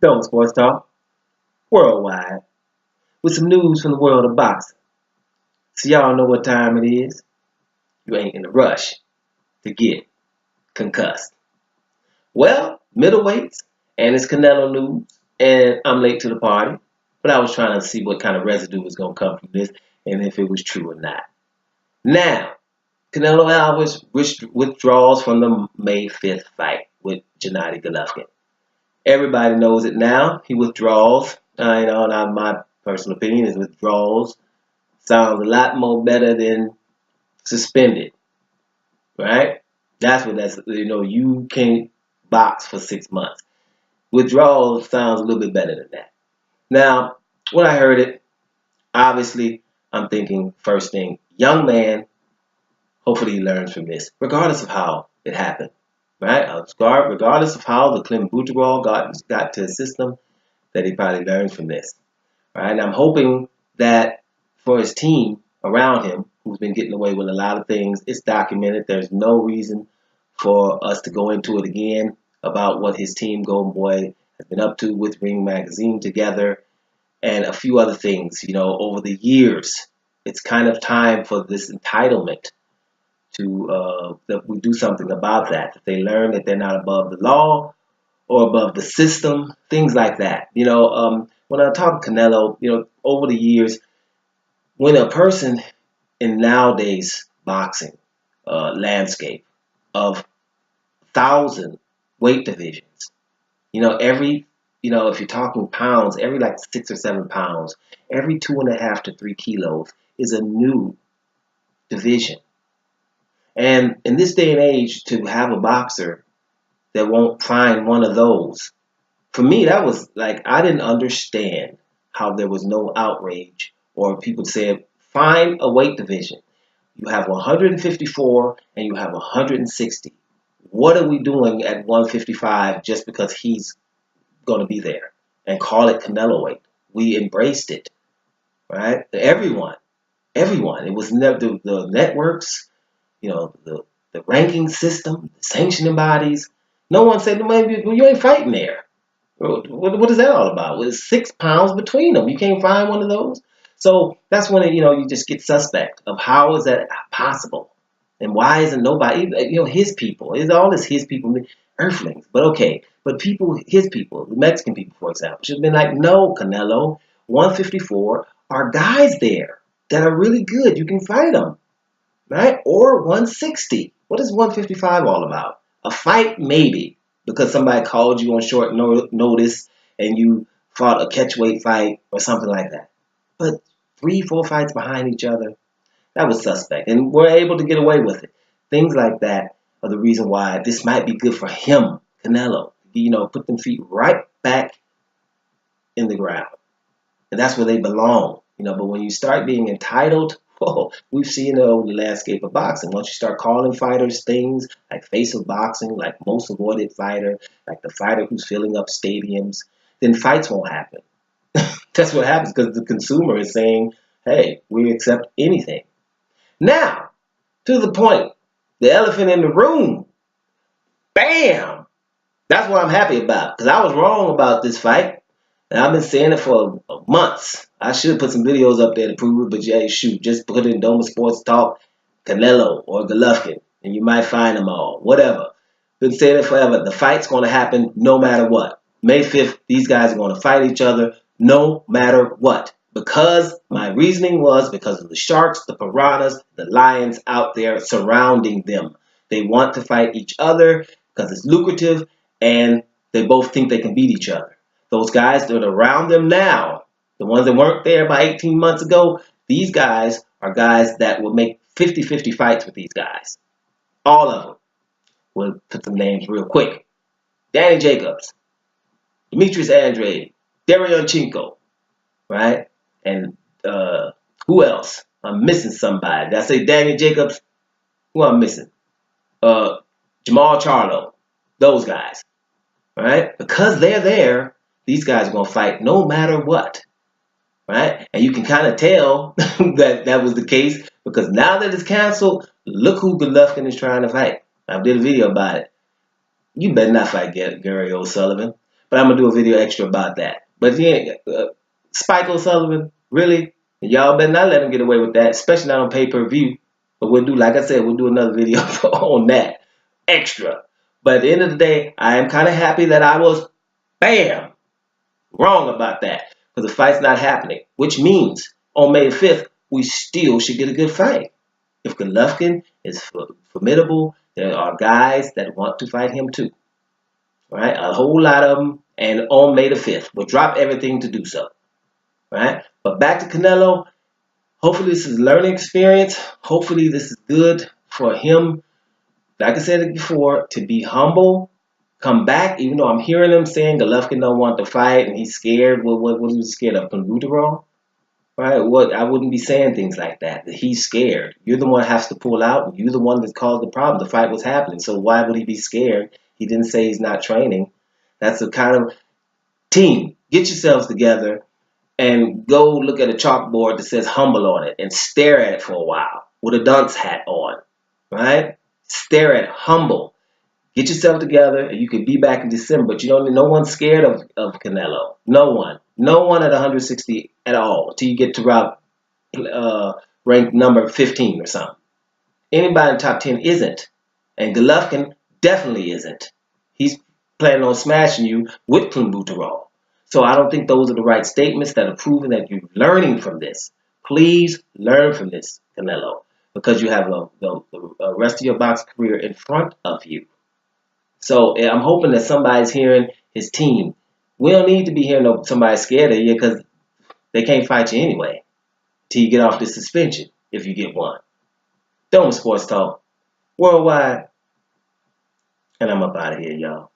Don't Sports Talk worldwide with some news from the world of boxing. So y'all know what time it is. You ain't in a rush to get concussed. Well, middleweights and it's Canelo news, and I'm late to the party, but I was trying to see what kind of residue was going to come from this and if it was true or not. Now, Canelo Alves withdraws from the May 5th fight with Gennady Golovkin. Everybody knows it now. He withdraws. Now my personal opinion is withdrawals sounds a lot more better than suspended, right? You can't box for 6 months. Withdrawal sounds a little bit better than that. Now, when I heard it, obviously, I'm thinking first thing, young man, hopefully he learns from this, regardless of how it happened, right? Regardless of how the Withdrawal got to his system, that he probably learns from this, right? And I'm hoping that for his team around him, who's been getting away with a lot of things, it's documented. There's no reason for us to go into it again about what his team, Golden Boy, has been up to with Ring Magazine together and a few other things. Over the years, it's kind of time for this entitlement to that we do something about that they learn that they're not above the law or above the system, things like that. When I talk Canelo, over the years, when a person in nowadays boxing landscape of 1,000 weight divisions, if you're talking pounds, every like 6 or 7 pounds, every 2.5 to 3 kilos is a new division. And in this day and age, to have a boxer that won't find one of those, for me, that was like, I didn't understand how there was no outrage or people said, find a weight division. You have 154 and you have 160. What are we doing at 155 just because he's going to be there? And call it Canelo weight. We embraced it, right? Everyone. It was never the networks, the ranking system, the sanctioning bodies. No one said, maybe you ain't fighting there. What is that all about? Well, it's 6 pounds between them. You can't find one of those. So that's when you just get suspect of how is that possible, and why isn't nobody? His people. It's all this his people, earthlings. But okay, but his people, the Mexican people, for example, should have been like, no, Canelo, 154 are guys there that are really good. You can fight them, right? Or 160. What is 155 all about? A fight, maybe, because somebody called you on short notice and you fought a catchweight fight or something like that. But 3, 4 fights behind each other, that was suspect. And we're able to get away with it. Things like that are the reason why this might be good for him, Canelo. Put them feet right back in the ground. And that's where they belong. But when you start being entitled, we've seen it over the landscape of boxing. Once you start calling fighters things like face of boxing, like most avoided fighter, like the fighter who's filling up stadiums, then fights won't happen. That's what happens because the consumer is saying, hey, we accept anything. Now, to the point, the elephant in the room. Bam! That's what I'm happy about because I was wrong about this fight. And I've been saying it for months. I should put some videos up there to prove it, but yeah, shoot, just put in Doma Sports Talk, Canelo or Golovkin, and you might find them all. Whatever. Been saying it forever. The fight's going to happen no matter what. May 5th, these guys are going to fight each other no matter what. Because my reasoning was because of the sharks, the piranhas, the lions out there surrounding them. They want to fight each other because it's lucrative and they both think they can beat each other. Those guys that are around them now, the ones that weren't there about 18 months ago, these guys are guys that will make 50-50 fights with these guys. All of them. We'll put some names real quick. Danny Jacobs, Demetrius Andrade, Derevyanchenko, right? And who else? I'm missing somebody. Did I say Danny Jacobs? Who am I missing? Jamal Charlo. Those guys, right? Because they're there, these guys are going to fight no matter what, right? And you can kind of tell that was the case because now that it's canceled, look who Golovkin is trying to fight. I did a video about it. You better not fight Gary O'Sullivan But I'm gonna do a video extra about that. But yeah, Spike O'Sullivan, really? Y'all better not let him get away with that, especially not on pay-per-view. But we'll do, like I said, we'll do another video on that extra. But at the end of the day, I am kind of happy that I was, bam, wrong about that, because the fight's not happening, which means on May 5th, we still should get a good fight. If Golovkin is formidable, there are guys that want to fight him too. Right? A whole lot of them, and on May the 5th. We'll drop everything to do so. Right? But back to Canelo, hopefully this is a learning experience. Hopefully this is good for him, like I said before, to be humble, come back, even though I'm hearing him saying Golovkin don't want to fight and he's scared. What is he scared of? Withdrawal? Right? What, I wouldn't be saying things like that. That he's scared. You're the one that has to pull out. You're the one that caused the problem. The fight was happening. So why would he be scared? He didn't say he's not training. That's the kind of team. Get yourselves together and go look at a chalkboard that says humble on it and stare at it for a while with a dunce hat on. Right? Stare at humble. Get yourself together and you could be back in December. But you don't. No one's scared of Canelo. No one. No one at 160 at all until you get to route rank number 15 or something. Anybody in the top 10 isn't. And Golovkin definitely isn't. He's planning on smashing you with clenbuterol. So I don't think those are the right statements that are proving that you're learning from this. Please learn from this, Canelo, because you have the rest of your boxing career in front of you. So I'm hoping that somebody's hearing his team. We don't need to be hearing somebody scared of you because they can't fight you anyway till you get off the suspension, if you get one. Dome Sports Talk Worldwide. And I'm up out of here, y'all.